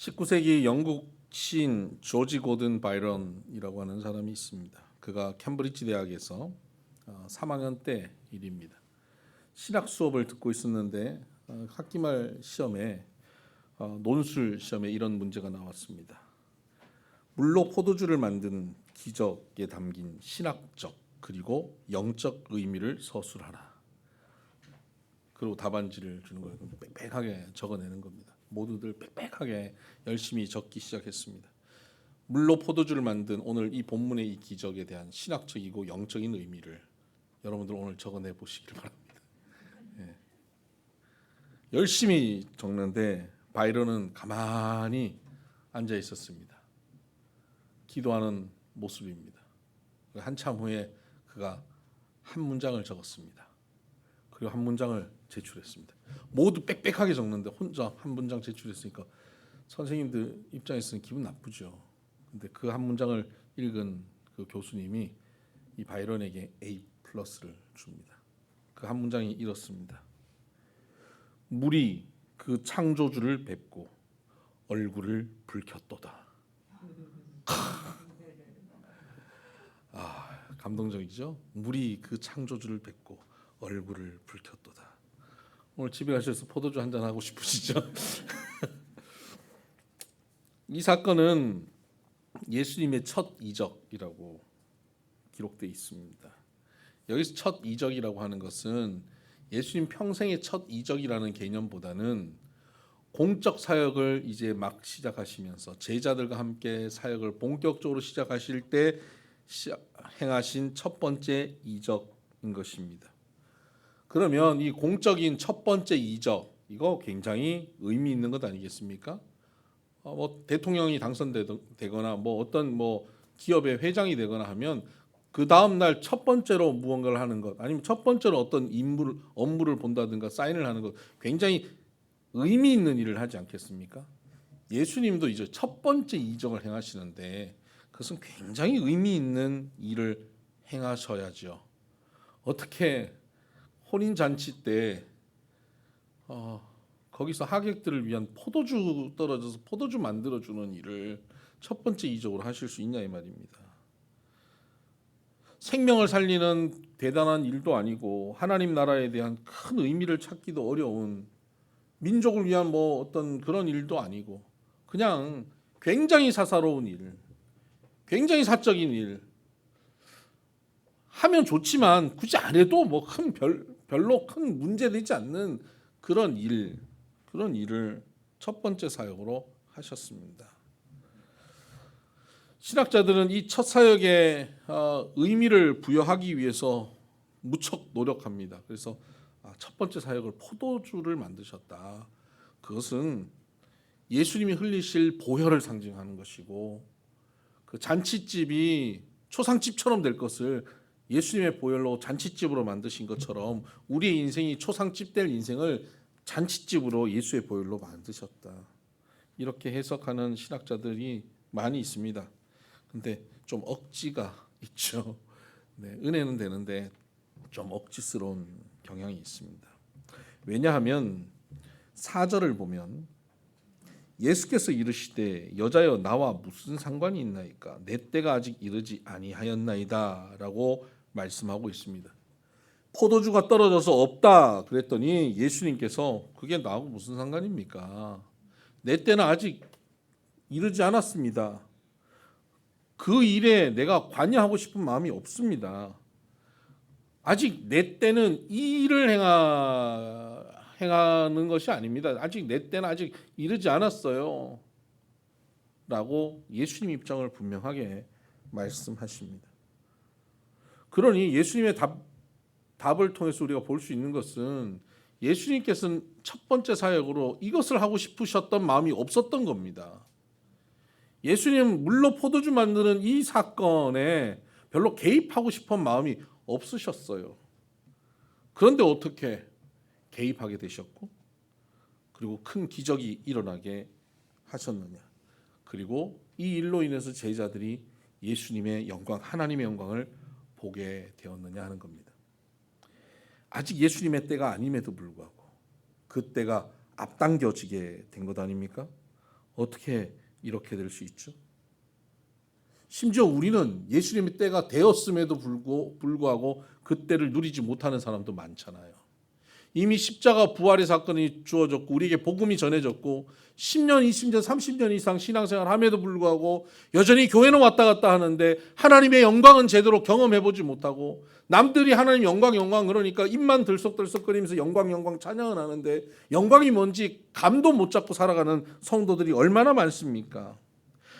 19세기 영국 시인 조지 고든 바이런이라고 하는 사람이 있습니다. 그가 캠브리지 대학에서 3학년 때 일입니다. 신학 수업을 듣고 있었는데 학기 말 시험에 논술 시험에 이런 문제가 나왔습니다. 물로 포도주를 만든 기적에 담긴 신학적 그리고 영적 의미를 서술하라. 그리고 답안지를 주는 거예요. 빽빽하게 적어내는 겁니다. 모두들 빽빽하게 열심히 적기 시작했습니다. 물로 포도주를 만든 오늘 이 본문의 이 기적에 대한 신학적이고 영적인 의미를 여러분들 오늘 적어내 보시기를 바랍니다. 예. 열심히 적는데 바이런은 가만히 앉아 있었습니다. 기도하는 모습입니다. 한참 후에 그가 한 문장을 적었습니다. 그리고 한 문장을 제출했습니다. 모두 빽빽하게 적는데 혼자 한 문장 제출했으니까 선생님들 입장에서는 기분 나쁘죠. 근데 그 한 문장을 읽은 그 교수님이 이 바이런에게 A+를 줍니다. 그 한 문장이 이렇습니다. 물이 그 창조주를 뵙고 얼굴을 붉혔도다. 감동적이죠? 물이 그 창조주를 뵙고 얼굴을 붉혔도다. 오늘 집에 가셔서 포도주 한잔 하고 싶으시죠? 이 사건은 예수님의 첫 이적이라고 기록되어 있습니다. 여기서 첫 이적이라고 하는 것은 예수님 평생의 첫 이적이라는 개념보다는 공적 사역을 이제 막 시작하시면서 제자들과 함께 사역을 본격적으로 시작하실 때 행하신 첫 번째 이적인 것입니다. 그러면 이 공적인 첫 번째 이적 이거 굉장히 의미 있는 것 아니겠습니까? 뭐 대통령이 당선되거나 뭐 어떤 뭐 기업의 회장이 되거나 하면 그 다음 날 첫 번째로 무언가를 하는 것 아니면 첫 번째로 어떤 업무를 본다든가 사인을 하는 것 굉장히 의미 있는 일을 하지 않겠습니까? 예수님도 이제 첫 번째 이적을 행하시는데 그것은 굉장히 의미 있는 일을 행하셔야죠. 어떻게 혼인 잔치 때 거기서 하객들을 위한 포도주 떨어져서 포도주 만들어 주는 일을 첫 번째 이적으로 하실 수 있냐 이 말입니다. 생명을 살리는 대단한 일도 아니고 하나님 나라에 대한 큰 의미를 찾기도 어려운 민족을 위한 뭐 어떤 그런 일도 아니고 그냥 굉장히 사사로운 일, 굉장히 사적인 일 하면 좋지만 굳이 안 해도 뭐 별로 큰 문제되지 않는 그런 일을 첫 번째 사역으로 하셨습니다. 신학자들은 이 첫 사역에 의미를 부여하기 위해서 무척 노력합니다. 그래서 첫 번째 사역을 포도주를 만드셨다. 그것은 예수님이 흘리실 보혈을 상징하는 것이고 그 잔치집이 초상집처럼 될 것을 예수님의 보혈로 잔치집으로 만드신 것처럼 우리의 인생이 초상집 될 인생을 잔치집으로 예수의 보혈로 만드셨다. 이렇게 해석하는 신학자들이 많이 있습니다. 근데 좀 억지가 있죠. 네, 은혜는 되는데 좀 억지스러운 경향이 있습니다. 왜냐하면 4절을 보면 예수께서 이르시되 여자여 나와 무슨 상관이 있나이까 내 때가 아직 이르지 아니하였나이다 라고 말씀하고 있습니다. 포도주가 떨어져서 없다 그랬더니 예수님께서 그게 나하고 무슨 상관입니까? 내 때는 아직 이르지 않았습니다. 그 일에 내가 관여하고 싶은 마음이 없습니다. 아직 내 때는 이 일을 행하는 것이 아닙니다. 아직 내 때는 아직 이르지 않았어요. 라고 예수님 입장을 분명하게 말씀하십니다. 그러니 예수님의 답을 통해서 우리가 볼 수 있는 것은 예수님께서는 첫 번째 사역으로 이것을 하고 싶으셨던 마음이 없었던 겁니다. 예수님은 물로 포도주 만드는 이 사건에 별로 개입하고 싶은 마음이 없으셨어요. 그런데 어떻게 개입하게 되셨고 그리고 큰 기적이 일어나게 하셨느냐. 그리고 이 일로 인해서 제자들이 예수님의 영광, 하나님의 영광을 보게 되었느냐 하는 겁니다. 아직 예수님의 때가 아님에도 불구하고 그 때가 앞당겨지게 된 것 아닙니까? 어떻게 이렇게 될 수 있죠? 심지어 우리는 예수님의 때가 되었음에도 불구하고 그 때를 누리지 못하는 사람도 많잖아요. 이미 십자가 부활의 사건이 주어졌고 우리에게 복음이 전해졌고 10년, 20년, 30년 이상 신앙생활 함에도 불구하고 여전히 교회는 왔다 갔다 하는데 하나님의 영광은 제대로 경험해보지 못하고 남들이 하나님 영광 그러니까 입만 들썩들썩거리면서 영광 찬양을 하는데 영광이 뭔지 감도 못 잡고 살아가는 성도들이 얼마나 많습니까?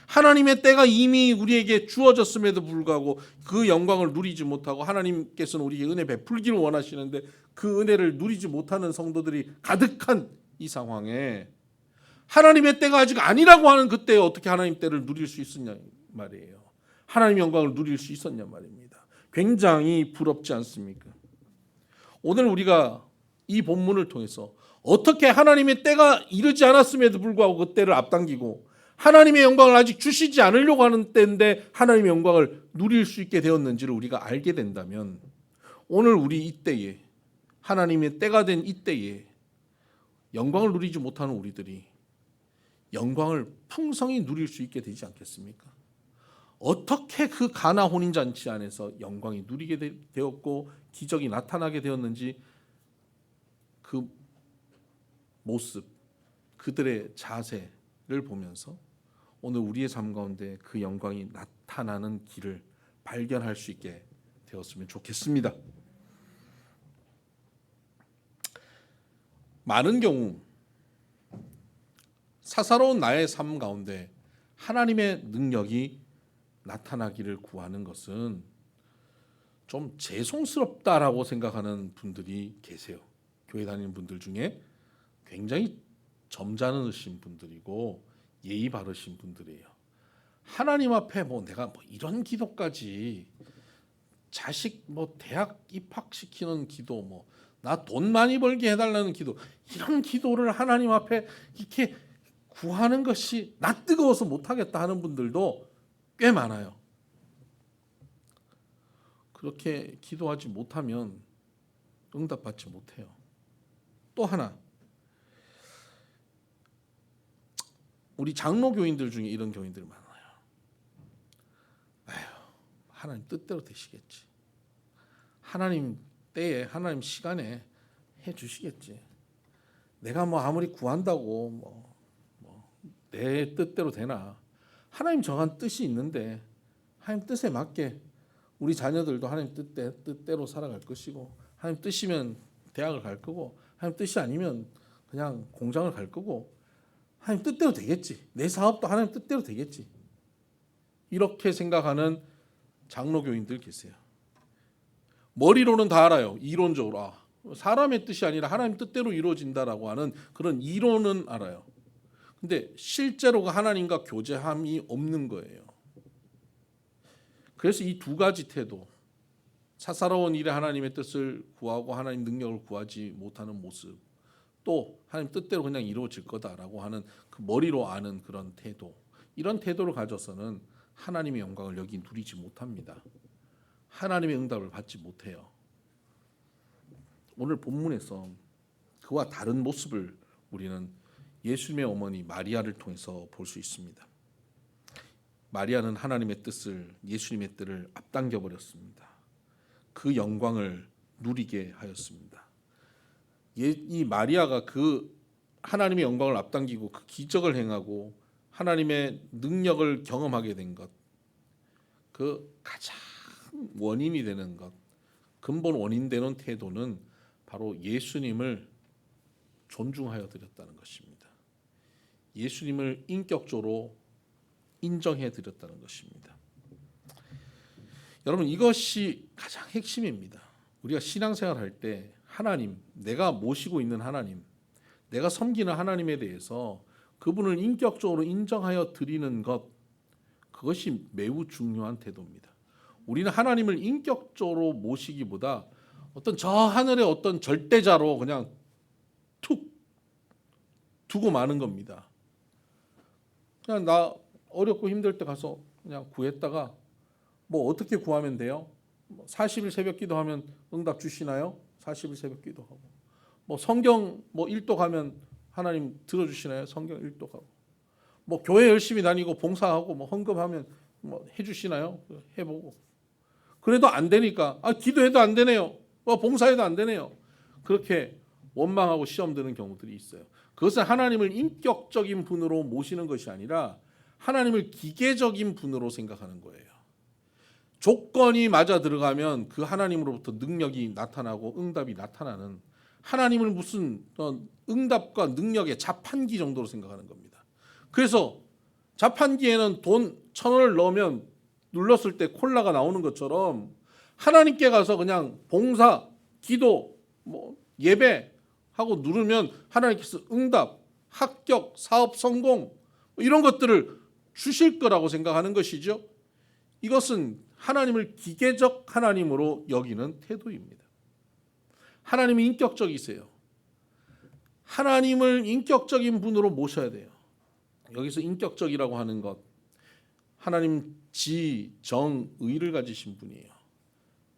하나님의 때가 이미 우리에게 주어졌음에도 불구하고 그 영광을 누리지 못하고 하나님께서는 우리에게 은혜 베풀기를 원하시는데 그 은혜를 누리지 못하는 성도들이 가득한 이 상황에 하나님의 때가 아직 아니라고 하는 그때에 어떻게 하나님 때를 누릴 수 있었냐 말이에요. 하나님의 영광을 누릴 수 있었냐 말입니다. 굉장히 부럽지 않습니까? 오늘 우리가 이 본문을 통해서 어떻게 하나님의 때가 이르지 않았음에도 불구하고 그 때를 앞당기고 하나님의 영광을 아직 주시지 않으려고 하는 때인데 하나님의 영광을 누릴 수 있게 되었는지를 우리가 알게 된다면 오늘 우리 이때에 하나님의 때가 된 이때에 영광을 누리지 못하는 우리들이 영광을 풍성히 누릴 수 있게 되지 않겠습니까? 어떻게 그 가나 혼인잔치 안에서 영광이 누리게 되었고 기적이 나타나게 되었는지 그 모습, 그들의 자세를 보면서 오늘 우리의 삶 가운데 그 영광이 나타나는 길을 발견할 수 있게 되었으면 좋겠습니다. 많은 경우 사사로운 나의 삶 가운데 하나님의 능력이 나타나기를 구하는 것은 좀 죄송스럽다라고 생각하는 분들이 계세요. 교회 다니는 분들 중에 굉장히 점잖으신 분들이고 예의 바르신 분들이에요. 하나님 앞에 내가 이런 기도까지 자식 대학 입학시키는 기도 나 돈 많이 벌게 해달라는 기도 이런 기도를 하나님 앞에 이렇게 구하는 것이 나 뜨거워서 못하겠다 하는 분들도 꽤 많아요. 그렇게 기도하지 못하면 응답받지 못해요. 또 하나 우리 장로교인들 중에 이런 교인들 많아요. 하나님 뜻대로 되시겠지. 하나님 때에 하나님 시간에 해주시겠지. 내가 아무리 구한다고 내 뜻대로 되나. 하나님 정한 뜻이 있는데 하나님 뜻에 맞게 우리 자녀들도 하나님 뜻대로 살아갈 것이고 하나님 뜻이면 대학을 갈 거고 하나님 뜻이 아니면 그냥 공장을 갈 거고 하나님 뜻대로 되겠지. 내 사업도 하나님 뜻대로 되겠지. 이렇게 생각하는 장로교인들 계세요. 머리로는 다 알아요. 이론적으로 사람의 뜻이 아니라 하나님 뜻대로 이루어진다라고 하는 그런 이론은 알아요. 근데 실제로 하나님과 교제함이 없는 거예요. 그래서 이 두 가지 태도, 사사로운 일에 하나님의 뜻을 구하고 하나님 능력을 구하지 못하는 모습, 또 하나님 뜻대로 그냥 이루어질 거다라고 하는 그 머리로 아는 그런 태도, 이런 태도를 가져서는 하나님의 영광을 여기 누리지 못합니다. 하나님의 응답을 받지 못해요. 오늘 본문에서 그와 다른 모습을 우리는 예수님의 어머니 마리아를 통해서 볼 수 있습니다. 마리아는 하나님의 뜻을, 예수님의 뜻을 앞당겨 버렸습니다. 그 영광을 누리게 하였습니다. 이 마리아가 그 하나님의 영광을 앞당기고 그 기적을 행하고 하나님의 능력을 경험하게 된 것, 그 가장 원인이 되는 것, 근본 원인 되는 태도는 바로 예수님을 존중하여 드렸다는 것입니다. 예수님을 인격적으로 인정해 드렸다는 것입니다. 여러분, 이것이 가장 핵심입니다. 우리가 신앙생활 할 때 하나님, 내가 모시고 있는 하나님, 내가 섬기는 하나님에 대해서 그분을 인격적으로 인정하여 드리는 것, 그것이 매우 중요한 태도입니다. 우리는 하나님을 인격적으로 모시기보다 어떤 저 하늘의 어떤 절대자로 그냥 툭 두고 마는 겁니다. 그냥 나 어렵고 힘들 때 가서 그냥 구했다가 어떻게 구하면 돼요? 40일 새벽 기도하면 응답 주시나요? 40일 새벽 기도하고 성경 1도 가면 하나님 들어주시나요? 성경 1도 가고 뭐 교회 열심히 다니고 봉사하고 뭐 헌금하면 뭐 해주시나요? 해보고 그래도 안 되니까 기도해도 안 되네요. 봉사해도 안 되네요. 그렇게 원망하고 시험 드는 경우들이 있어요. 그것은 하나님을 인격적인 분으로 모시는 것이 아니라 하나님을 기계적인 분으로 생각하는 거예요. 조건이 맞아 들어가면 그 하나님으로부터 능력이 나타나고 응답이 나타나는 하나님을 무슨 응답과 능력의 자판기 정도로 생각하는 겁니다. 그래서 자판기에는 돈 1,000원을 넣으면 눌렀을 때 콜라가 나오는 것처럼 하나님께 가서 그냥 봉사, 기도, 예배 하고 누르면 하나님께서 응답, 합격, 사업 성공 이런 것들을 주실 거라고 생각하는 것이죠. 이것은 하나님을 기계적 하나님으로 여기는 태도입니다. 하나님이 인격적이세요. 하나님을 인격적인 분으로 모셔야 돼요. 여기서 인격적이라고 하는 것, 하나님 지, 정, 의를 가지신 분이에요.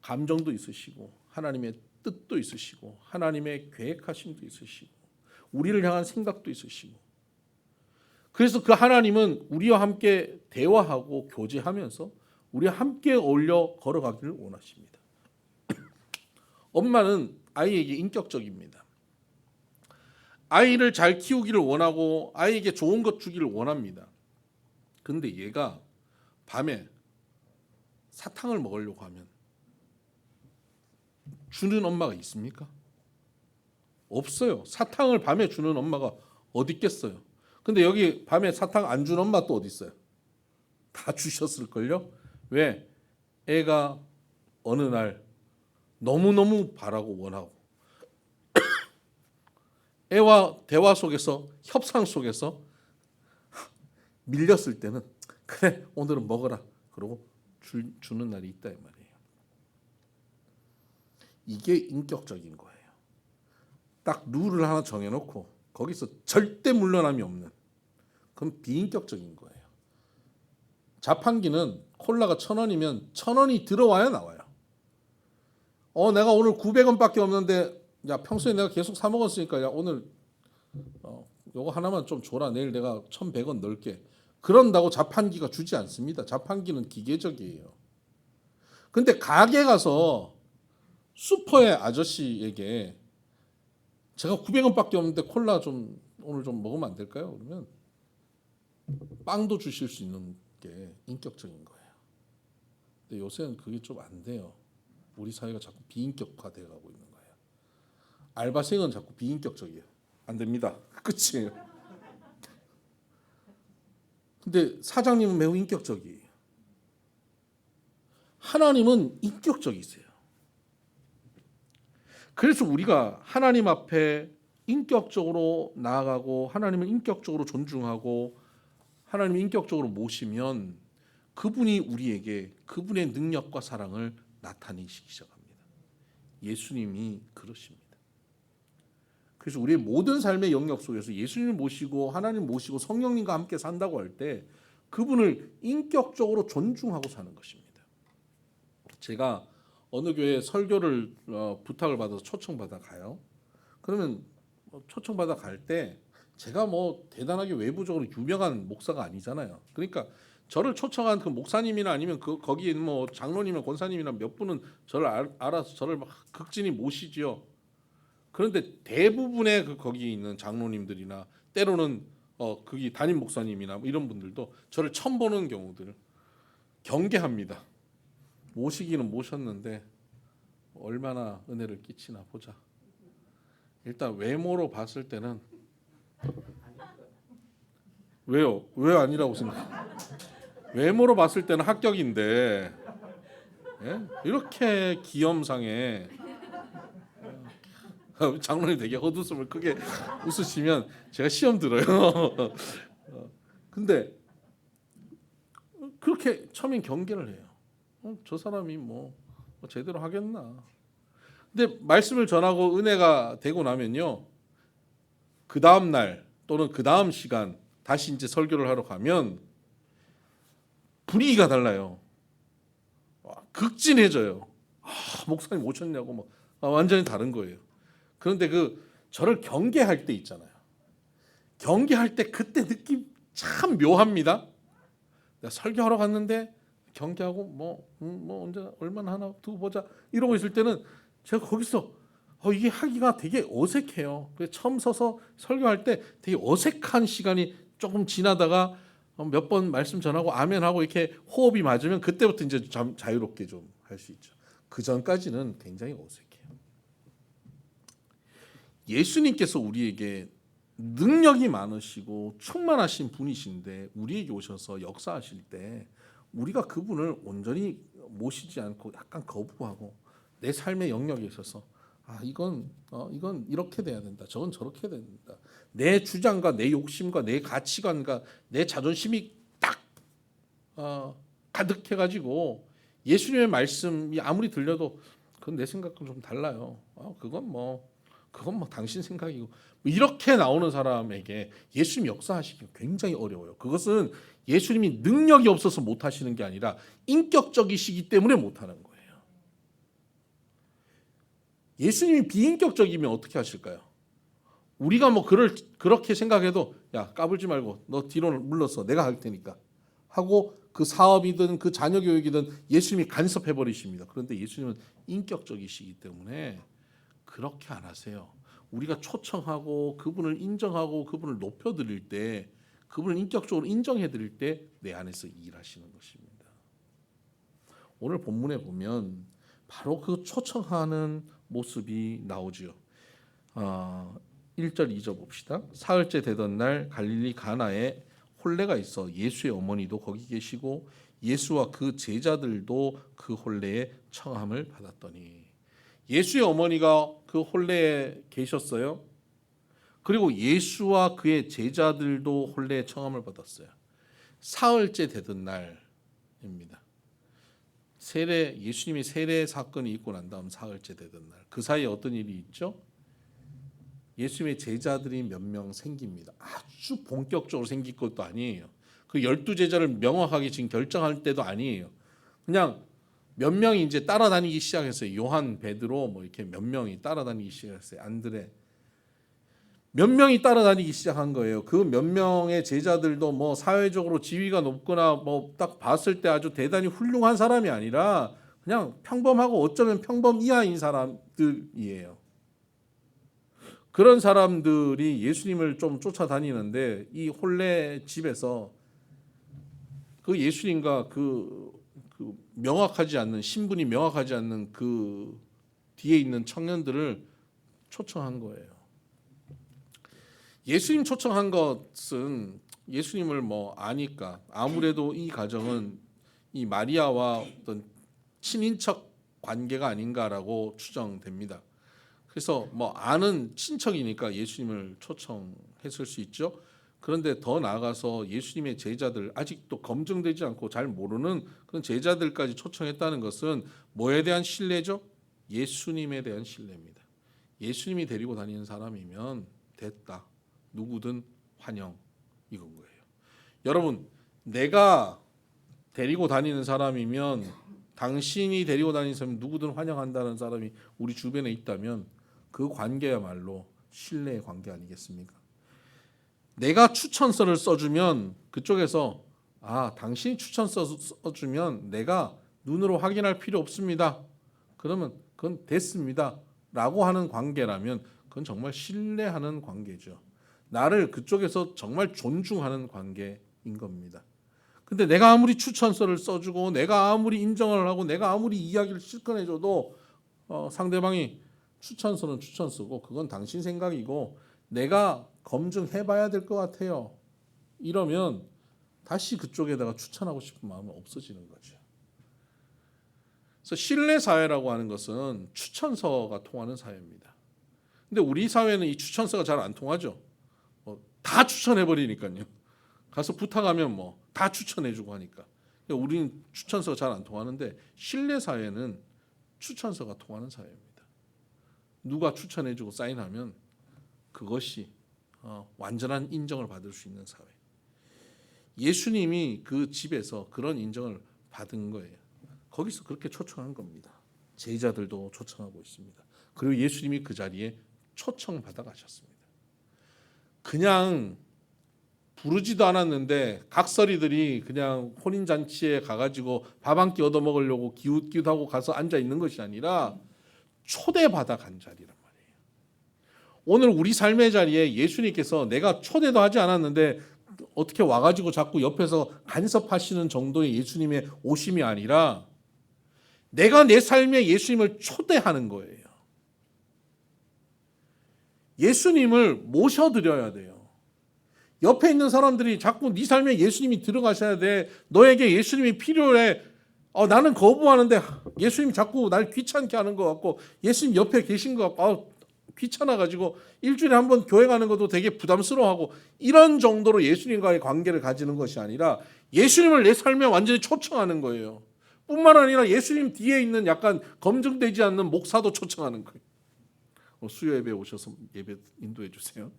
감정도 있으시고 하나님의 뜻도 있으시고 하나님의 계획하심도 있으시고 우리를 향한 생각도 있으시고 그래서 그 하나님은 우리와 함께 대화하고 교제하면서 우리와 함께 어울려 걸어가기를 원하십니다. 엄마는 아이에게 인격적입니다. 아이를 잘 키우기를 원하고 아이에게 좋은 것 주기를 원합니다. 근데 얘가 밤에 사탕을 먹으려고 하면 주는 엄마가 있습니까? 없어요. 사탕을 밤에 주는 엄마가 어디 있겠어요. 근데 여기 밤에 사탕 안 준 엄마 또 어디 있어요? 다 주셨을걸요? 왜? 애가 어느 날 너무너무 바라고 원하고 애와 대화 속에서 협상 속에서 밀렸을 때는 그래 오늘은 먹어라 그러고 주는 날이 있다 이 말이에요. 이게 인격적인 거예요. 딱 룰을 하나 정해놓고 거기서 절대 물러남이 없는 그건 비인격적인 거예요. 자판기는 콜라가 1,000원이면 1,000원이 들어와야 나와요. 내가 오늘 900원밖에 없는데 야 평소에 내가 계속 사 먹었으니까 야 오늘 요거 하나만 좀 줘라. 내일 내가 1,100원 넣을게. 그런다고 자판기가 주지 않습니다. 자판기는 기계적이에요. 근데 가게 가서 슈퍼의 아저씨에게 제가 900원밖에 없는데 콜라 좀 오늘 좀 먹으면 안 될까요? 그러면 빵도 주실 수 있는 게 인격적인 거예요. 근데 요새는 그게 좀 안 돼요. 우리 사회가 자꾸 비인격화되어 가고 있는 거예요. 알바생은 자꾸 비인격적이에요. 안 됩니다. 끝이에요. 근데 사장님은 매우 인격적이에요. 하나님은 인격적이세요. 그래서 우리가 하나님 앞에 인격적으로 나아가고 하나님을 인격적으로 존중하고 하나님을 인격적으로 모시면 그분이 우리에게 그분의 능력과 사랑을 나타내시기 시작합니다. 예수님이 그러십니다. 그래서 우리의 모든 삶의 영역 속에서 예수님을 모시고 하나님 모시고 성령님과 함께 산다고 할 때 그분을 인격적으로 존중하고 사는 것입니다. 제가 어느 교회에 설교를 부탁을 받아서 초청받아 가요. 그러면 초청받아 갈 때 제가 뭐 대단하게 외부적으로 유명한 목사가 아니잖아요. 그러니까 저를 초청한 그 목사님이나 아니면 거기에 있는 뭐 장로님이나 권사님이나 몇 분은 저를 알아서 저를 막 극진히 모시지요. 그런데 대부분의 거기 있는 장로님들이나 때로는 거기 담임 목사님이나 이런 분들도 저를 처음 보는 경우들 경계합니다. 모시기는 모셨는데 얼마나 은혜를 끼치나 보자. 일단 외모로 봤을 때는 왜요? 왜 아니라고 생각해요? 외모로 봤을 때는 합격인데 예? 이렇게 기염상에 장로님 되게 헛웃음을 크게 웃으시면 제가 시험 들어요. 근데 그렇게 처음엔 경계를 해요. 저 사람이 뭐 제대로 하겠나. 근데 말씀을 전하고 은혜가 되고 나면요. 그 다음 날 또는 그 다음 시간 다시 이제 설교를 하러 가면 분위기가 달라요. 극진해져요. 목사님 오셨냐고 막 완전히 다른 거예요. 그런데 저를 경계할 때 있잖아요. 경계할 때 그때 느낌 참 묘합니다. 내가 설교하러 갔는데 경계하고 언제 얼마나 하나 두고 보자 이러고 있을 때는 제가 거기서 이게 하기가 되게 어색해요. 그래서 처음 서서 설교할 때 되게 어색한 시간이 조금 지나다가 몇 번 말씀 전하고 아멘하고 이렇게 호흡이 맞으면 그때부터 이제 자유롭게 좀 할 수 있죠. 그 전까지는 굉장히 어색해요. 예수님께서 우리에게 능력이 많으시고 충만하신 분이신데 우리에게 오셔서 역사하실 때 우리가 그분을 온전히 모시지 않고 약간 거부하고 내 삶의 영역에 있어서 이건 이렇게 돼야 된다. 저건 저렇게 해야 된다. 내 주장과 내 욕심과 내 가치관과 내 자존심이 딱 가득해가지고 예수님의 말씀이 아무리 들려도 그건 내 생각과 좀 달라요. 그건 뭐 당신 생각이고 이렇게 나오는 사람에게 예수님 역사하시기 굉장히 어려워요. 그것은 예수님이 능력이 없어서 못하시는 게 아니라 인격적이시기 때문에 못하는 거예요. 예수님이 비인격적이면 어떻게 하실까요? 우리가 그렇게 생각해도 야 까불지 말고 너 뒤로 물러서 내가 할 테니까 하고 그 사업이든 그 자녀 교육이든 예수님이 간섭해 버리십니다. 그런데 예수님은 인격적이시기 때문에 그렇게 안 하세요. 우리가 초청하고 그분을 인정하고 그분을 높여드릴 때 그분을 인격적으로 인정해드릴 때 내 안에서 일하시는 것입니다. 오늘 본문에 보면 바로 그 초청하는 모습이 나오지요. 1절 2절 봅시다. 사흘째 되던 날 갈릴리 가나에 혼례가 있어 예수의 어머니도 거기 계시고 예수와 그 제자들도 그 혼례에 청함을 받았더니 예수의 어머니가 그 혼례에 계셨어요. 그리고 예수와 그의 제자들도 혼례에 청함을 받았어요. 사흘째 되던 날입니다. 예수님이 세례 사건이 있고 난 다음 사흘째 되던 날. 그 사이에 어떤 일이 있죠? 예수님의 제자들이 몇 명 생깁니다. 아주 본격적으로 생길 것도 아니에요. 그 12제자를 명확하게 지금 결정할 때도 아니에요. 그냥 몇 명이 이제 따라다니기 시작했어요. 요한, 베드로 이렇게 몇 명이 따라다니기 시작했어요. 안드레. 몇 명이 따라다니기 시작한 거예요. 그 몇 명의 제자들도 사회적으로 지위가 높거나 딱 봤을 때 아주 대단히 훌륭한 사람이 아니라 그냥 평범하고 어쩌면 평범 이하인 사람들이에요. 그런 사람들이 예수님을 좀 쫓아다니는데 이 혼례 집에서 그 예수님과 그 명확하지 않는 신분이 명확하지 않는 그 뒤에 있는 청년들을 초청한 거예요. 예수님 초청한 것은 예수님을 아니까 아무래도 이 가정은 이 마리아와 어떤 친인척 관계가 아닌가라고 추정됩니다. 그래서 아는 친척이니까 예수님을 초청했을 수 있죠. 그런데 더 나아가서 예수님의 제자들 아직도 검증되지 않고 잘 모르는 그런 제자들까지 초청했다는 것은 뭐에 대한 신뢰죠? 예수님에 대한 신뢰입니다. 예수님이 데리고 다니는 사람이면 됐다. 누구든 환영 이건 거예요. 여러분, 내가 데리고 다니는 사람이면 당신이 데리고 다니는 사람이 누구든 환영한다는 사람이 우리 주변에 있다면 그 관계야말로 신뢰의 관계 아니겠습니까? 내가 추천서를 써주면 그쪽에서 당신이 추천서 써주면 내가 눈으로 확인할 필요 없습니다. 그러면 그건 됐습니다. 라고 하는 관계라면 그건 정말 신뢰하는 관계죠. 나를 그쪽에서 정말 존중하는 관계인 겁니다. 근데 내가 아무리 추천서를 써주고 내가 아무리 인정을 하고 내가 아무리 이야기를 실컷 해줘도 상대방이 추천서는 추천서고 그건 당신 생각이고 내가 검증해봐야 될 것 같아요. 이러면 다시 그쪽에다가 추천하고 싶은 마음은 없어지는 거죠. 그래서 신뢰사회라고 하는 것은 추천서가 통하는 사회입니다. 근데 우리 사회는 이 추천서가 잘 안 통하죠. 다 추천해버리니까요. 가서 부탁하면 다 추천해주고 하니까. 우리는 추천서가 잘 안 통하는데 신뢰사회는 추천서가 통하는 사회입니다. 누가 추천해주고 사인하면 그것이 완전한 인정을 받을 수 있는 사회. 예수님이 그 집에서 그런 인정을 받은 거예요. 거기서 그렇게 초청한 겁니다. 제자들도 초청하고 있습니다. 그리고 예수님이 그 자리에 초청받아 가셨습니다. 그냥 부르지도 않았는데 각설이들이 그냥 혼인잔치에 가가지고 밥 한 끼 얻어 먹으려고 기웃기웃하고 가서 앉아 있는 것이 아니라 초대받아 간 자리란 말이에요. 오늘 우리 삶의 자리에 예수님께서 내가 초대도 하지 않았는데 어떻게 와가지고 자꾸 옆에서 간섭하시는 정도의 예수님의 오심이 아니라 내가 내 삶에 예수님을 초대하는 거예요. 예수님을 모셔드려야 돼요. 옆에 있는 사람들이 자꾸 네 삶에 예수님이 들어가셔야 돼. 너에게 예수님이 필요해. 나는 거부하는데 예수님이 자꾸 날 귀찮게 하는 것 같고 예수님 옆에 계신 것 같고 귀찮아가지고 일주일에 한 번 교회 가는 것도 되게 부담스러워하고 이런 정도로 예수님과의 관계를 가지는 것이 아니라 예수님을 내 삶에 완전히 초청하는 거예요. 뿐만 아니라 예수님 뒤에 있는 약간 검증되지 않는 목사도 초청하는 거예요. 수요 예배 오셔서 예배 인도해 주세요.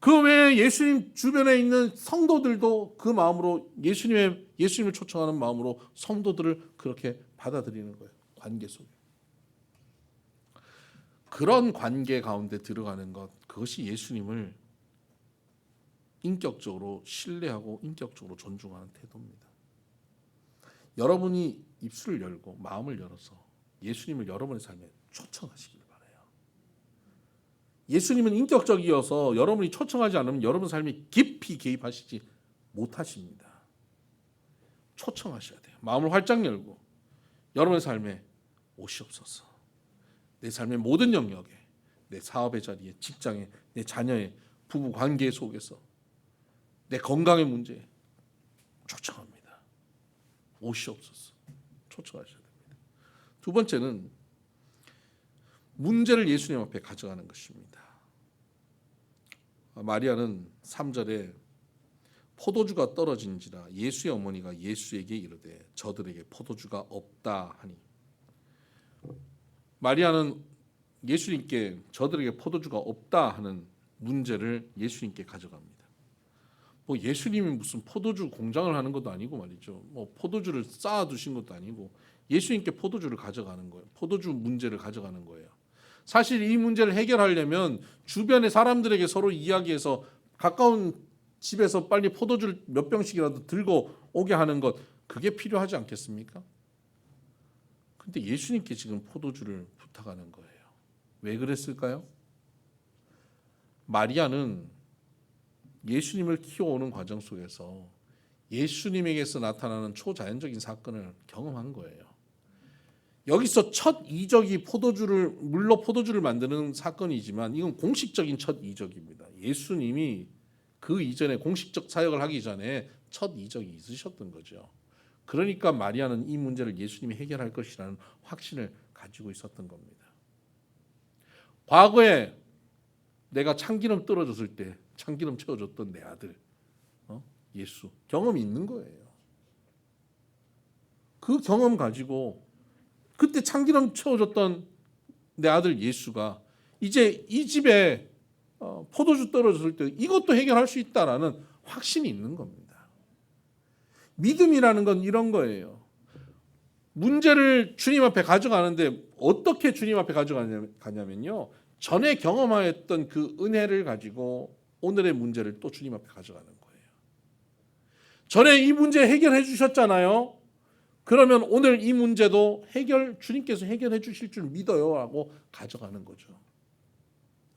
그 외에 예수님 주변에 있는 성도들도 그 마음으로 예수님을 초청하는 마음으로 성도들을 그렇게 받아들이는 거예요. 관계 속에. 그런 관계 가운데 들어가는 것, 그것이 예수님을 인격적으로 신뢰하고 인격적으로 존중하는 태도입니다. 여러분이 입술을 열고 마음을 열어서 예수님을 여러분의 삶에 초청하시길 바라요. 예수님은 인격적이어서 여러분이 초청하지 않으면 여러분 삶에 깊이 개입하시지 못하십니다. 초청하셔야 돼요. 마음을 활짝 열고 여러분의 삶에 오시옵소서. 내 삶의 모든 영역에, 내 사업의 자리에, 직장에, 내 자녀의 부부 관계 속에서, 내 건강의 문제에 초청합니다. 오시옵소서. 초청하셔야 됩니다. 두 번째는 문제를 예수님 앞에 가져가는 것입니다. 마리아는 3절에 포도주가 떨어진지라 예수의 어머니가 예수에게 이르되 저들에게 포도주가 없다 하니, 마리아는 예수님께 저들에게 포도주가 없다 하는 문제를 예수님께 가져갑니다. 뭐 예수님이 무슨 포도주 공장을 하는 것도 아니고 말이죠. 뭐 포도주를 쌓아두신 것도 아니고 예수님께 포도주를 가져가는 거예요. 포도주 문제를 가져가는 거예요. 사실 이 문제를 해결하려면 주변의 사람들에게 서로 이야기해서 가까운 집에서 빨리 포도주를 몇 병씩이라도 들고 오게 하는 것, 그게 필요하지 않겠습니까? 근데 예수님께 지금 포도주를 부탁하는 거예요. 왜 그랬을까요? 마리아는 예수님을 키워오는 과정 속에서 예수님에게서 나타나는 초자연적인 사건을 경험한 거예요. 여기서 첫 이적이 물로 포도주를 만드는 사건이지만 이건 공식적인 첫 이적입니다. 예수님이 그 이전에 공식적 사역을 하기 전에 첫 이적이 있으셨던 거죠. 그러니까 마리아는 이 문제를 예수님이 해결할 것이라는 확신을 가지고 있었던 겁니다. 과거에 내가 참기름 떨어졌을 때 참기름 채워줬던 내 아들 예수, 경험이 있는 거예요. 그 경험 가지고 그때 참기름 채워줬던 내 아들 예수가 이제 이 집에 포도주 떨어졌을 때 이것도 해결할 수 있다라는 확신이 있는 겁니다. 믿음이라는 건 이런 거예요. 문제를 주님 앞에 가져가는데 어떻게 주님 앞에 가져가냐면요, 전에 경험하였던 그 은혜를 가지고 오늘의 문제를 또 주님 앞에 가져가는 거예요. 전에 이 문제 해결해 주셨잖아요. 그러면 오늘 이 문제도 주님께서 해결해 주실 줄 믿어요 하고 가져가는 거죠.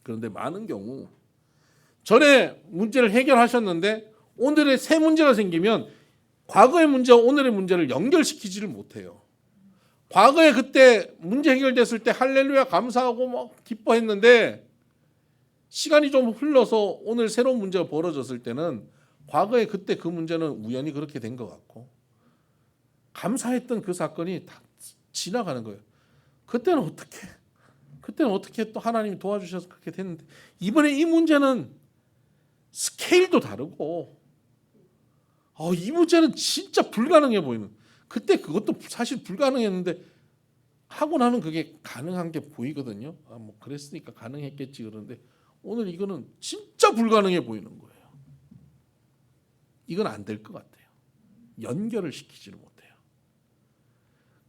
그런데 많은 경우 전에 문제를 해결하셨는데 오늘의 새 문제가 생기면 과거의 문제와 오늘의 문제를 연결시키지를 못해요. 과거에 그때 문제 해결됐을 때 할렐루야 감사하고 막 기뻐했는데 시간이 좀 흘러서 오늘 새로운 문제가 벌어졌을 때는 과거에 그때 그 문제는 우연히 그렇게 된 것 같고 감사했던 그 사건이 다 지나가는 거예요. 그때는 어떻게 또 하나님이 도와주셔서 그렇게 됐는데 이번에 이 문제는 스케일도 다르고 이 문제는 진짜 불가능해 보이는, 그때 그것도 사실 불가능했는데 하고 나는 그게 가능한 게 보이거든요. 뭐 그랬으니까 가능했겠지. 그런데 오늘 이거는 진짜 불가능해 보이는 거예요. 이건 안 될 것 같아요. 연결을 시키지를 못해요.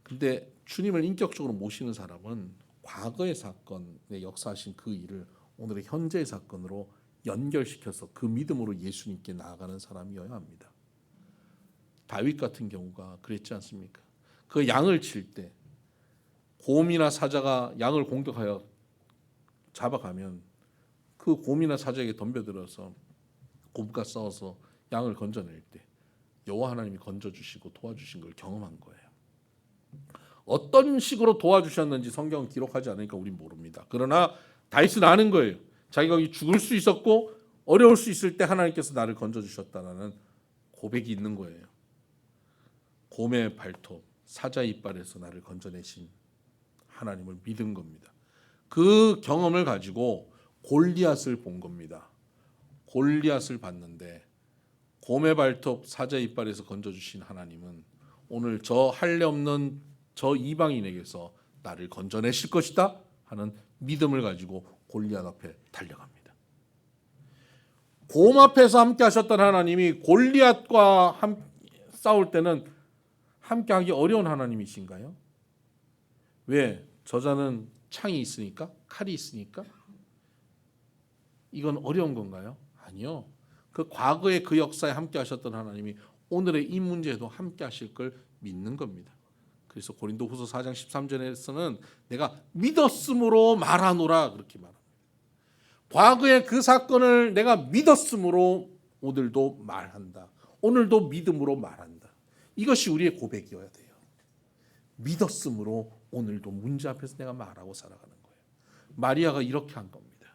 근데 주님을 인격적으로 모시는 사람은 과거의 사건에 역사하신 그 일을 오늘의 현재의 사건으로 연결시켜서 그 믿음으로 예수님께 나아가는 사람이어야 합니다. 다윗 같은 경우가 그랬지 않습니까? 그 양을 칠 때 곰이나 사자가 양을 공격하여 잡아가면 그 곰이나 사자에게 덤벼들어서 곰과 싸워서 양을 건져낼 때 여호와 하나님이 건져주시고 도와주신 걸 경험한 거예요. 어떤 식으로 도와주셨는지 성경은 기록하지 않으니까 우린 모릅니다. 그러나 다윗은 아는 거예요. 자기가 죽을 수 있었고 어려울 수 있을 때 하나님께서 나를 건져주셨다라는 고백이 있는 거예요. 곰의 발톱, 사자의 이빨에서 나를 건져내신 하나님을 믿은 겁니다. 그 경험을 가지고 골리앗을 본 겁니다. 골리앗을 봤는데 곰의 발톱, 사자의 이빨에서 건져주신 하나님은 오늘 저 할례 없는 저 이방인에게서 나를 건져내실 것이다 하는 믿음을 가지고 골리앗 앞에 달려갑니다. 곰 앞에서 함께 하셨던 하나님이 골리앗과 싸울 때는 함께하기 어려운 하나님이신가요? 왜? 저자는 창이 있으니까? 칼이 있으니까? 이건 어려운 건가요? 아니요. 그 과거의 그 역사에 함께 하셨던 하나님이 오늘의 이 문제에도 함께 하실 걸 믿는 겁니다. 그래서 고린도후서 4장 13절에서는 내가 믿었으므로 말하노라 그렇게 말합니다. 과거의 그 사건을 내가 믿었으므로 오늘도 말한다. 오늘도 믿음으로 말한다. 이것이 우리의 고백이어야 돼요. 믿었으므로 오늘도 문제 앞에서 내가 말하고 살아가는 거예요. 마리아가 이렇게 한 겁니다.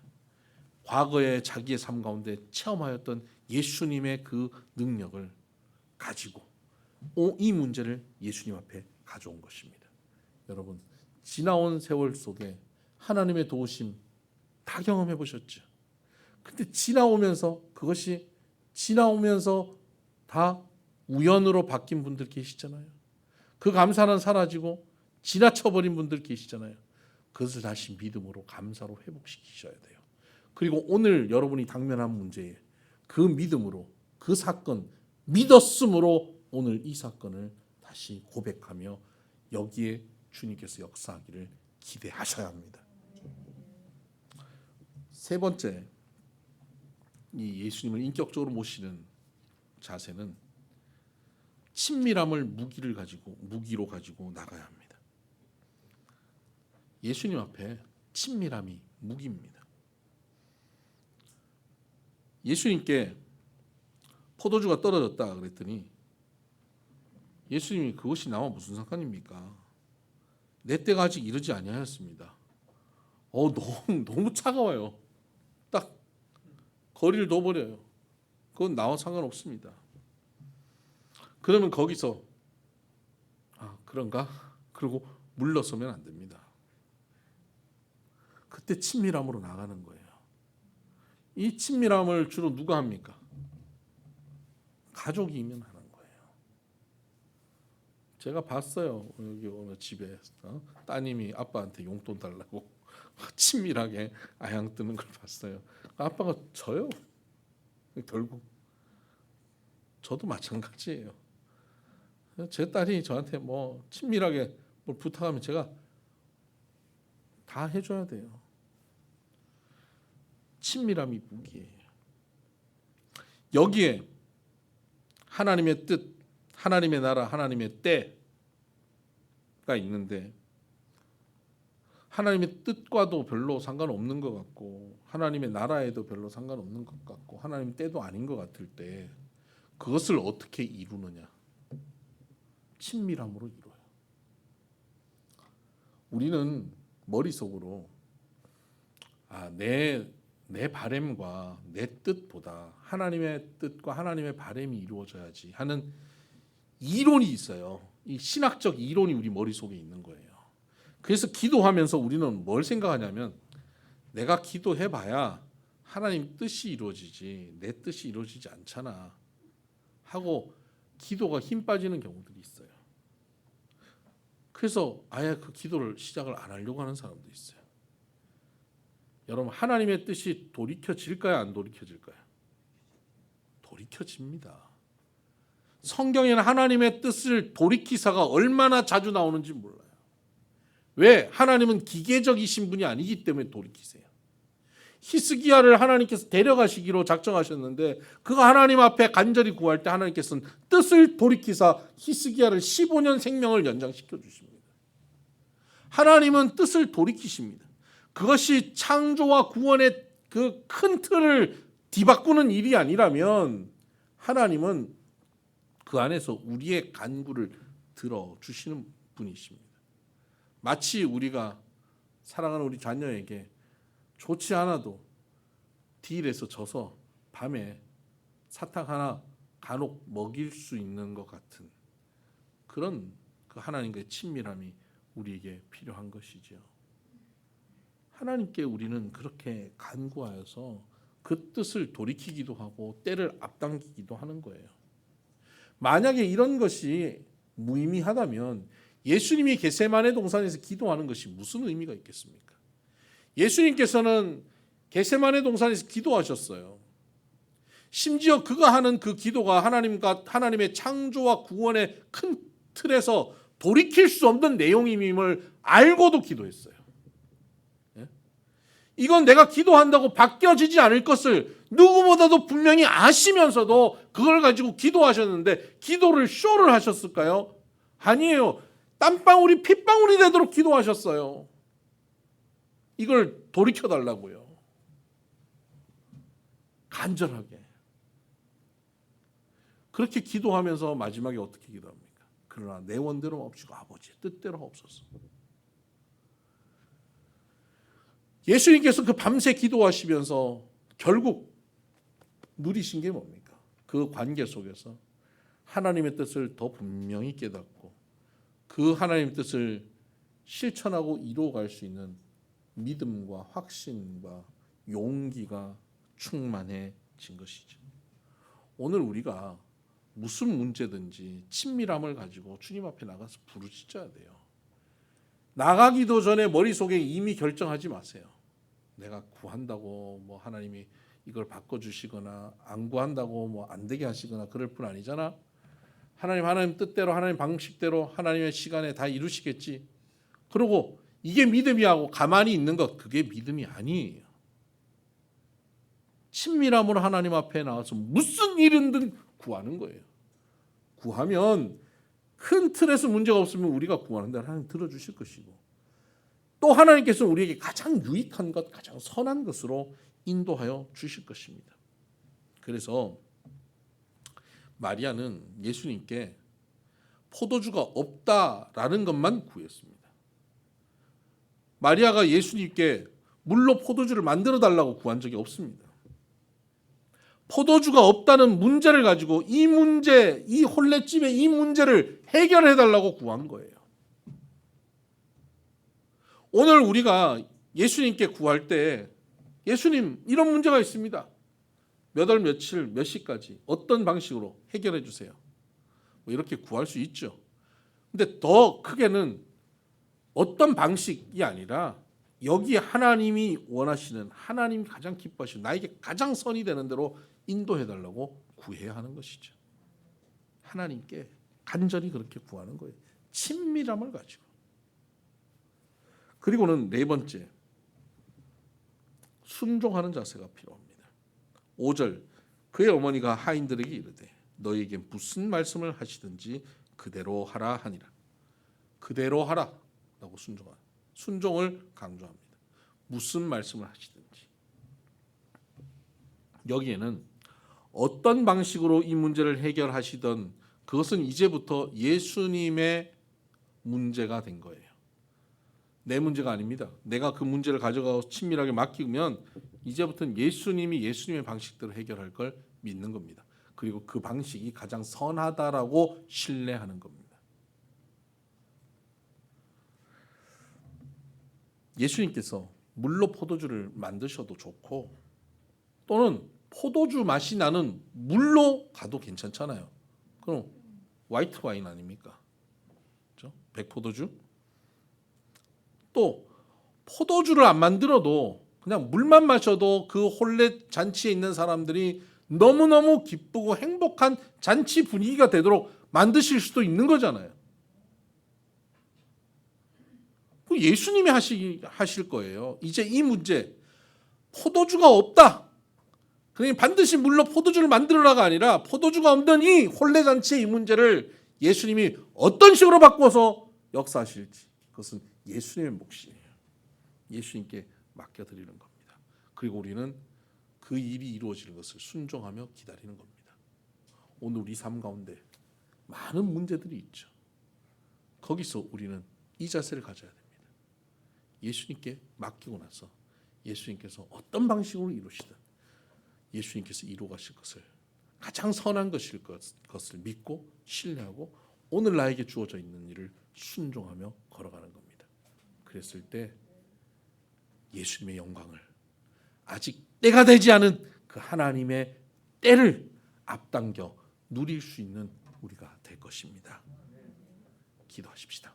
과거에 자기의 삶 가운데 체험하였던 예수님의 그 능력을 가지고 이 문제를 예수님 앞에 가져온 것입니다. 여러분, 지나온 세월 속에 하나님의 도우심 다 경험해 보셨죠? 근데 그것이 지나오면서 다 우연으로 바뀐 분들 계시잖아요. 그 감사는 사라지고 지나쳐버린 분들 계시잖아요. 그것을 다시 믿음으로 감사로 회복시키셔야 돼요. 그리고 오늘 여러분이 당면한 문제에 그 믿음으로 그 사건 믿었으므로 오늘 이 사건을 다시 고백하며 여기에 주님께서 역사하기를 기대하셔야 합니다. 세 번째, 이 예수님을 인격적으로 모시는 자세는 친밀함을 무기로 가지고 나가야 합니다. 예수님 앞에 친밀함이 무기입니다. 예수님께 포도주가 떨어졌다 그랬더니 예수님이 그것이 나와 무슨 상관입니까? 내 때가 아직 이르지 아니하였습니다. 너무 차가워요. 딱 거리를 둬버려요. 그건 나와 상관없습니다. 그러면 거기서 그런가? 그리고 물러서면 안 됩니다. 그때 친밀함으로 나가는 거예요. 이 친밀함을 주로 누가 합니까? 가족이면 하는 거예요. 제가 봤어요. 여기 어느 집에 따님이 아빠한테 용돈 달라고 친밀하게 아양 뜨는 걸 봤어요. 아빠가 져요. 결국 저도 마찬가지예요. 제 딸이 저한테 친밀하게 뭘 부탁하면 제가 다 해줘야 돼요. 친밀함이 무기예요. 여기에 하나님의 뜻, 하나님의 나라, 하나님의 때가 있는데 하나님의 뜻과도 별로 상관없는 것 같고 하나님의 나라에도 별로 상관없는 것 같고 하나님의 때도 아닌 것 같을 때 그것을 어떻게 이루느냐? 친밀함으로 이루어요. 우리는 머릿속으로 내 바램과 내 뜻보다 하나님의 뜻과 하나님의 바램이 이루어져야지 하는 이론이 있어요. 이 신학적 이론이 우리 머릿속에 있는 거예요. 그래서 기도하면서 우리는 뭘 생각하냐면 내가 기도해봐야 하나님 뜻이 이루어지지 내 뜻이 이루어지지 않잖아 하고 기도가 힘 빠지는 경우들이 있어요. 그래서 아예 그 기도를 시작을 안 하려고 하는 사람도 있어요. 여러분, 하나님의 뜻이 돌이켜질까요? 안 돌이켜질까요? 돌이켜집니다. 성경에는 하나님의 뜻을 돌이키사가 얼마나 자주 나오는지 몰라요. 왜? 하나님은 기계적이신 분이 아니기 때문에 돌이키세요. 히스기야를 하나님께서 데려가시기로 작정하셨는데 그가 하나님 앞에 간절히 구할 때 하나님께서는 뜻을 돌이키사 히스기야를 15년 생명을 연장시켜 주십니다. 하나님은 뜻을 돌이키십니다. 그것이 창조와 구원의 그 큰 틀을 뒤바꾸는 일이 아니라면 하나님은 그 안에서 우리의 간구를 들어주시는 분이십니다. 마치 우리가 사랑하는 우리 자녀에게 좋지 않아도 딜에서 져서 밤에 사탕 하나 간혹 먹일 수 있는 것 같은 그런 그 하나님과의 친밀함이 우리에게 필요한 것이죠. 하나님께 우리는 그렇게 간구하여서 그 뜻을 돌이키기도 하고 때를 앞당기기도 하는 거예요. 만약에 이런 것이 무의미하다면 예수님이 겟세마네 동산에서 기도하는 것이 무슨 의미가 있겠습니까? 예수님께서는 겟세마네 동산에서 기도하셨어요. 심지어 그가 하는 그 기도가 하나님의 창조와 구원의 큰 틀에서 돌이킬 수 없는 내용임을 알고도 기도했어요. 이건 내가 기도한다고 바뀌어지지 않을 것을 누구보다도 분명히 아시면서도 그걸 가지고 기도하셨는데 기도를 쇼를 하셨을까요? 아니에요. 땀방울이 핏방울이 되도록 기도하셨어요. 이걸 돌이켜달라고요. 간절하게. 그렇게 기도하면서 마지막에 어떻게 기도합니까? 그러나 내 원대로 없이고 아버지의 뜻대로 하옵소서. 예수님께서 그 밤새 기도하시면서 결국 누리신 게 뭡니까? 그 관계 속에서 하나님의 뜻을 더 분명히 깨닫고 그 하나님의 뜻을 실천하고 이루어갈 수 있는 믿음과 확신과 용기가 충만해진 것이죠. 오늘 우리가 무슨 문제든지 친밀함을 가지고 주님 앞에 나가서 부르짖어야 돼요. 나가기도 전에 머릿속에 이미 결정하지 마세요. 내가 구한다고 뭐 하나님이 이걸 바꿔주시거나 안 구한다고 뭐 안 되게 하시거나 그럴 뿐 아니잖아. 하나님 뜻대로 하나님 방식대로 하나님의 시간에 다 이루시겠지. 그리고 이게 믿음이하고 가만히 있는 것 그게 믿음이 아니에요. 친밀함으로 하나님 앞에 나와서 무슨 일이든 구하는 거예요. 구하면 큰 틀에서 문제가 없으면 우리가 구하는데 하나님 들어주실 것이고 또 하나님께서 우리에게 가장 유익한 것, 가장 선한 것으로 인도하여 주실 것입니다. 그래서 마리아는 예수님께 포도주가 없다라는 것만 구했습니다. 마리아가 예수님께 물로 포도주를 만들어 달라고 구한 적이 없습니다. 포도주가 없다는 문제를 가지고 이 문제, 이 혼례집의 이 문제를 해결해 달라고 구한 거예요. 오늘 우리가 예수님께 구할 때 예수님 이런 문제가 있습니다. 몇 월 며칠 몇 시까지 어떤 방식으로 해결해 주세요. 뭐 이렇게 구할 수 있죠. 근데 더 크게는 어떤 방식이 아니라 여기 하나님이 원하시는 하나님이 가장 기뻐하시는 나에게 가장 선이 되는 대로 인도해달라고 구해야 하는 것이죠. 하나님께 간절히 그렇게 구하는 거예요. 친밀함을 가지고. 그리고는 네 번째, 순종하는 자세가 필요합니다. 5절, 그의 어머니가 하인들에게 이르되 너희에게 무슨 말씀을 하시든지 그대로 하라 하니라. 그대로 하라 라고 순종을 강조합니다. 무슨 말씀을 하시든지. 여기에는 어떤 방식으로 이 문제를 해결하시던 그것은 이제부터 예수님의 문제가 된 거예요. 내 문제가 아닙니다. 내가 그 문제를 가져가서 친밀하게 맡기면 이제부터는 예수님이 예수님의 방식대로 해결할 걸 믿는 겁니다. 그리고 그 방식이 가장 선하다라고 신뢰하는 겁니다. 예수님께서 물로 포도주를 만드셔도 좋고 또는 포도주 맛이 나는 물로 가도 괜찮잖아요. 그럼 화이트 와인 아닙니까? 그렇죠? 백포도주? 또 포도주를 안 만들어도 그냥 물만 마셔도 그 혼례 잔치에 있는 사람들이 너무너무 기쁘고 행복한 잔치 분위기가 되도록 만드실 수도 있는 거잖아요. 예수님이 하실 거예요. 이제 이 문제 포도주가 없다. 그러니 반드시 물로 포도주를 만들어라가 아니라 포도주가 없는 이 혼례잔치의 이 문제를 예수님이 어떤 식으로 바꿔서 역사하실지 그것은 예수님의 몫이에요. 예수님께 맡겨드리는 겁니다. 그리고 우리는 그 일이 이루어지는 것을 순종하며 기다리는 겁니다. 오늘 우리 삶 가운데 많은 문제들이 있죠. 거기서 우리는 이 자세를 가져야 됩니다. 예수님께 맡기고 나서 예수님께서 어떤 방식으로 이루시든 예수님께서 이루어 가실 것을 가장 선한 것일 것을 믿고 신뢰하고 오늘 나에게 주어져 있는 일을 순종하며 걸어가는 겁니다. 그랬을 때 예수님의 영광을 아직 때가 되지 않은 그 하나님의 때를 앞당겨 누릴 수 있는 우리가 될 것입니다. 기도하십시다.